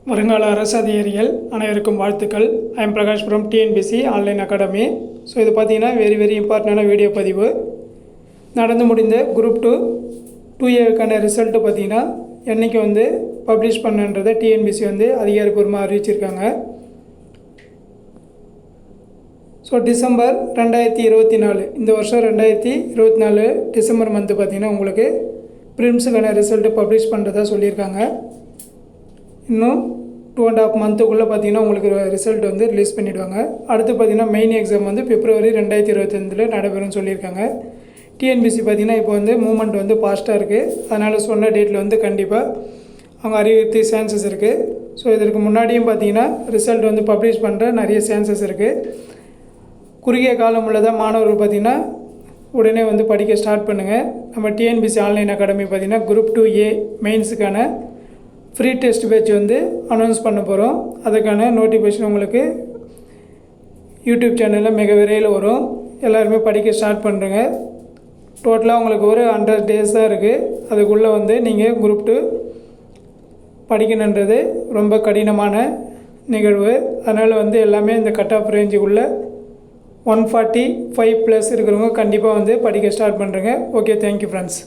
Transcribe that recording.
வருங்கால அரசு அதிகாரிகள் அனைவருக்கும் வாழ்த்துக்கள். I am Prakash from TNPSC online academy. So இது பார்த்தீங்கன்னா வெரி இம்பார்ட்டண்டான வீடியோ பதிவு. நடந்து முடிந்த குரூப் 2A ரிசல்ட்டு பார்த்தீங்கன்னா என்றைக்கு பப்ளிஷ் பண்ணுன்றதை டிஎன்பிசி அதிகாரப்பூர்வமாக அறிவிச்சிருக்காங்க. ஸோ டிசம்பர் 2024 இந்த வருஷம் 2024 டிசம்பர் மந்த்து பார்த்திங்கன்னா உங்களுக்கு ப்ரிலிம்ஸுக்கான ரிசல்ட்டு பப்ளிஷ் பண்ணுறதா சொல்லியிருக்காங்க. இன்னும் 2.5 மந்த்துக்குள்ளே பார்த்திங்கன்னா உங்களுக்கு ரிசல்ட் ரிலீஸ் பண்ணிவிடுவாங்க. அடுத்து பார்த்திங்கன்னா மெயின் எக்ஸாம் பிப்ரவரி 2025 நடைபெறும்னு சொல்லியிருக்காங்க. டிஎன்பிசி பார்த்திங்கன்னா இப்போ மூமெண்ட் ஃபாஸ்ட்டாக இருக்குது. அதனால் சொன்ன டேட்டில் கண்டிப்பாக அவங்க அறிவிக்கிறதுக்கு சான்சஸ் இருக்குது. ஸோ இதற்கு முன்னாடியும் பார்த்திங்கன்னா ரிசல்ட் பப்ளிஷ் பண்ணுற நிறைய சான்சஸ் இருக்குது. குறுகிய காலம் உள்ளதாக மாணவர்கள் பார்த்திங்கன்னா உடனே படிக்க ஸ்டார்ட் பண்ணுங்கள். நம்ம டிஎன்பிசி ஆன்லைன் அகாடமி பார்த்திங்கன்னா குரூப் 2A மெயின்ஸுக்கான ஃப்ரீ டெஸ்ட் பேட்ச் அனௌன்ஸ் பண்ண போகிறோம். அதுக்கான நோட்டிஃபிகேஷன் உங்களுக்கு யூடியூப் சேனலில் மிக விரைவில் வரும். எல்லாருமே படிக்க ஸ்டார்ட் பண்ணுறங்க. டோட்டலாக உங்களுக்கு ஒரு 100 days தான் இருக்குது. அதுக்குள்ளே நீங்கள் குரூப் 2 படிக்கணுன்றது ரொம்ப கடினமான நிகழ்வு. அதனால் எல்லாமே இந்த கட் ஆஃப் ரேஞ்சுக்குள்ளே 145+ இருக்கிறவங்க கண்டிப்பாக படிக்க ஸ்டார்ட் பண்ணுறங்க. Okay, thank you friends.